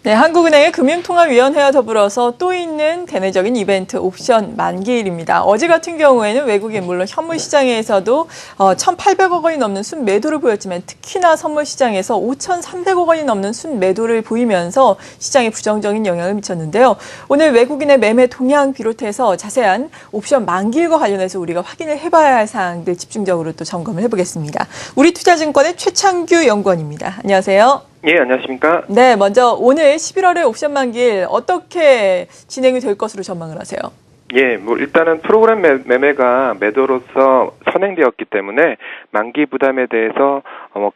네, 한국은행의 금융통화위원회와 더불어서 또 있는 대내적인 이벤트 옵션 만기일입니다. 어제 같은 경우에는 외국인 물론 현물 시장에서도 1,800억 원이 넘는 순매도를 보였지만 특히나 선물 시장에서 5,300억 원이 넘는 순매도를 보이면서 시장에 부정적인 영향을 미쳤는데요. 오늘 외국인의 매매 동향 비롯해서 자세한 옵션 만기일과 관련해서 우리가 확인을 해봐야 할 사항들 집중적으로 또 점검을 해보겠습니다. 우리투자증권의 최창규 연구원입니다. 안녕하세요. 예, 안녕하십니까? 네, 먼저 오늘 11월의 옵션 만기일 어떻게 진행이 될 것으로 전망을 하세요? 예, 일단은 프로그램 매매가 매도로서 선행되었기 때문에 만기 부담에 대해서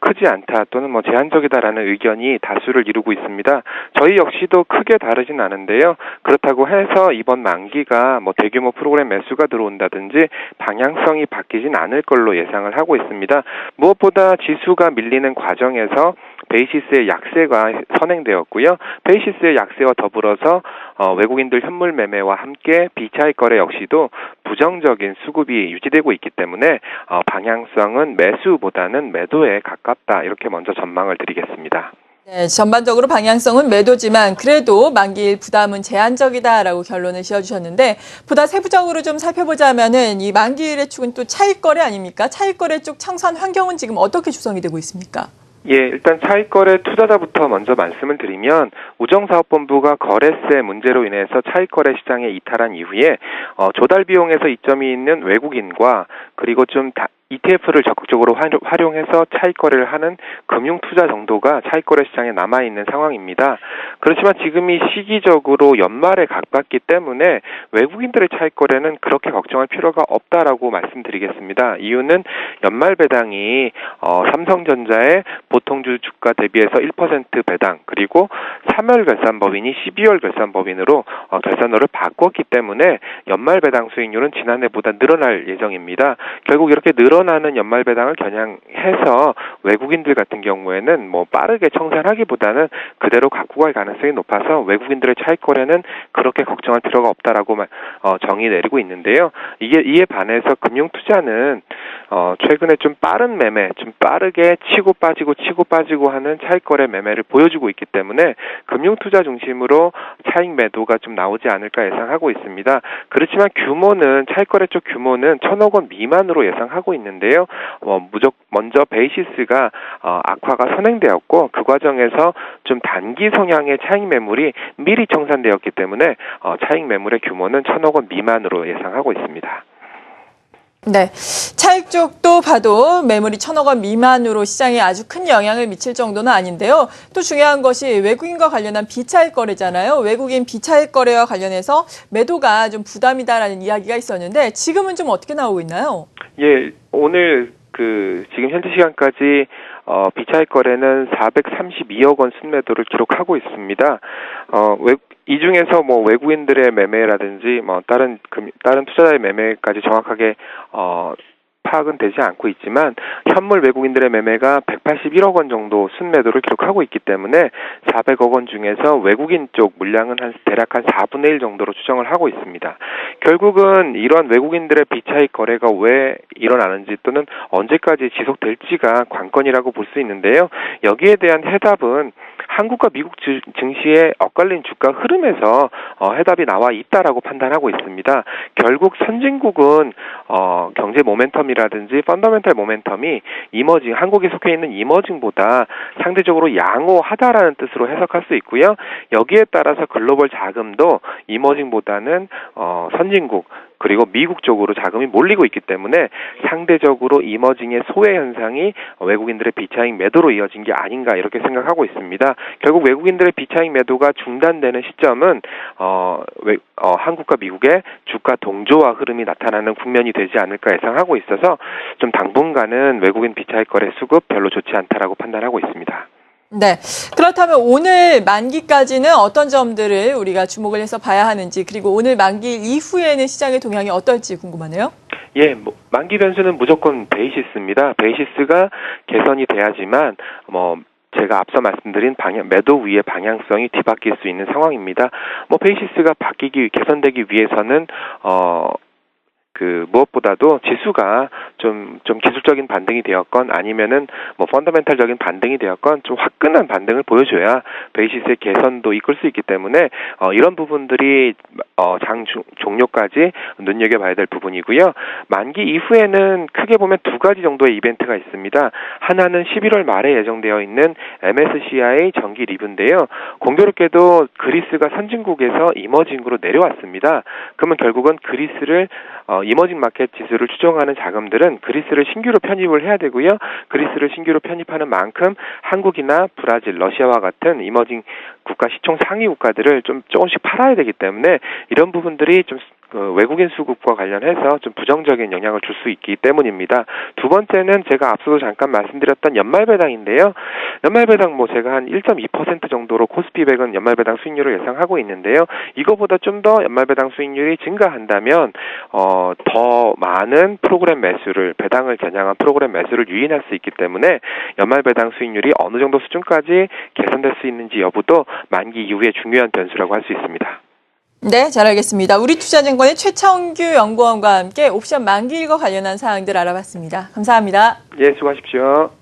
크지 않다 또는 제한적이다라는 의견이 다수를 이루고 있습니다. 저희 역시도 크게 다르진 않은데요. 그렇다고 해서 이번 만기가 대규모 프로그램 매수가 들어온다든지 방향성이 바뀌진 않을 걸로 예상을 하고 있습니다. 무엇보다 지수가 밀리는 과정에서 베이시스의 약세가 선행되었고요. 베이시스의 약세와 더불어서 외국인들 현물 매매와 함께 비차익 거래 역시도 부정적인 수급이 유지되고 있기 때문에 방향성은 매수보다는 매도에 가깝다. 이렇게 먼저 전망을 드리겠습니다. 네, 전반적으로 방향성은 매도지만 그래도 만기일 부담은 제한적이다라고 결론을 지어주셨는데 보다 세부적으로 좀 살펴보자면은 이 만기일의 축은 또 차익 거래 아닙니까? 차익 거래 쪽 청산 환경은 지금 어떻게 구성이 되고 있습니까? 예, 일단 차익거래 투자자부터 먼저 말씀을 드리면 우정사업본부가 거래세 문제로 인해서 차익거래 시장에 이탈한 이후에 조달 비용에서 이점이 있는 외국인과 그리고 좀 ETF를 적극적으로 활용해서 차익거래를 하는 금융투자 정도가 차익거래 시장에 남아있는 상황입니다. 그렇지만 지금이 시기적으로 연말에 가깝기 때문에 외국인들의 차익거래는 그렇게 걱정할 필요가 없다라고 말씀드리겠습니다. 이유는 연말 배당이 삼성전자의 보통주 주가 대비해서 1% 배당 그리고 3월 결산법인이 12월 결산법인으로 결산호를 바꿨기 때문에 연말 배당 수익률은 지난해보다 늘어날 예정입니다. 결국 이렇게 늘어나는 연말 배당을 겨냥해서 외국인들 같은 경우에는 빠르게 청산하기보다는 그대로 갖고 갈 가능성이 높아서 외국인들의 차익 거래는 그렇게 걱정할 필요가 없다라고 정의 내리고 있는데요. 이에 반해서 금융투자는 최근에 좀 빠른 매매, 좀 빠르게 치고 빠지고 하는 차익 거래 매매를 보여주고 있기 때문에 금융투자 중심으로 차익 매도가 좀 나오지 않을까 예상하고 있습니다. 그렇지만 차익 거래 쪽 규모는 1,000억 원 미만으로 예상하고 있는데요. 먼저 베이시스가 악화가 선행되었고 그 과정에서 좀 단기 성향의 차익 매물이 미리 청산되었기 때문에 차익 매물의 규모는 1,000억 원 미만으로 예상하고 있습니다. 네, 차익 쪽도 봐도 매물이 1,000억 원 미만으로 시장에 아주 큰 영향을 미칠 정도는 아닌데요. 또 중요한 것이 외국인과 관련한 비차익 거래잖아요. 외국인 비차익 거래와 관련해서 매도가 좀 부담이다라는 이야기가 있었는데 지금은 좀 어떻게 나오고 있나요? 예, 오늘 지금 현재 시간까지 비차익 거래는 432억 원 순매도를 기록하고 있습니다. 이 중에서 외국인들의 매매라든지 다른 투자자의 매매까지 정확하게 파악은 되지 않고 있지만 현물 외국인들의 매매가 181억 원 정도 순매도를 기록하고 있기 때문에 400억 원 중에서 외국인 쪽 물량은 대략 한 4분의 1 정도로 추정을 하고 있습니다. 결국은 이러한 외국인들의 비차익 거래가 왜 일어나는지 또는 언제까지 지속될지가 관건이라고 볼 수 있는데요. 여기에 대한 해답은 한국과 미국 증시의 엇갈린 주가 흐름에서 해답이 나와 있다라고 판단하고 있습니다. 결국 선진국은 경제 모멘텀이라든지 펀더멘탈 모멘텀이 한국에 속해 있는 이머징보다 상대적으로 양호하다라는 뜻으로 해석할 수 있고요. 여기에 따라서 글로벌 자금도 이머징보다는 선진국 그리고 미국 쪽으로 자금이 몰리고 있기 때문에 상대적으로 이머징의 소외 현상이 외국인들의 비차익 매도로 이어진 게 아닌가 이렇게 생각하고 있습니다. 결국 외국인들의 비차익 매도가 중단되는 시점은 한국과 미국의 주가 동조화 흐름이 나타나는 국면이 되지 않을까 예상하고 있어서 좀 당분간은 외국인 비차익 거래 수급 별로 좋지 않다라고 판단하고 있습니다. 네. 그렇다면 오늘 만기까지는 어떤 점들을 우리가 주목을 해서 봐야 하는지 그리고 오늘 만기 이후에는 시장의 동향이 어떨지 궁금하네요. 예, 만기 변수는 무조건 베이시스입니다. 베이시스가 개선이 돼야지만 제가 앞서 말씀드린 매도 위의 방향성이 뒤바뀔 수 있는 상황입니다. 베이시스가 개선되기 위해서는 무엇보다도 지수가 좀 기술적인 반등이 되었건 아니면은 뭐 펀더멘탈적인 반등이 되었건 좀 화끈한 반등을 보여줘야 베이시스의 개선도 이끌 수 있기 때문에 이런 부분들이 장 종료까지 눈여겨봐야 될 부분이고요. 만기 이후에는 크게 보면 두 가지 정도의 이벤트가 있습니다. 하나는 11월 말에 예정되어 있는 MSCI 정기 리뷰인데요. 공교롭게도 그리스가 선진국에서 이머징으로 내려왔습니다. 그러면 결국은 그리스를 이머징 마켓 지수를 추정하는 자금들은 그리스를 신규로 편입을 해야 되고요. 그리스를 신규로 편입하는 만큼 한국이나 브라질, 러시아와 같은 이머징 국가 시총 상위 국가들을 좀 조금씩 팔아야 되기 때문에 이런 부분들이 좀 외국인 수급과 관련해서 좀 부정적인 영향을 줄 수 있기 때문입니다. 두 번째는 제가 앞서도 잠깐 말씀드렸던 연말배당인데요. 연말배당 제가 한 1.2% 정도로 코스피 100은 연말배당 수익률을 예상하고 있는데요. 이거보다 좀 더 연말배당 수익률이 증가한다면 더 많은 프로그램 매수를 배당을 겨냥한 프로그램 매수를 유인할 수 있기 때문에 연말배당 수익률이 어느 정도 수준까지 개선될 수 있는지 여부도 만기 이후에 중요한 변수라고 할 수 있습니다. 네, 잘 알겠습니다. 우리투자증권의 최창규 연구원과 함께 옵션 만기일과 관련한 사항들 알아봤습니다. 감사합니다. 예, 수고하십시오.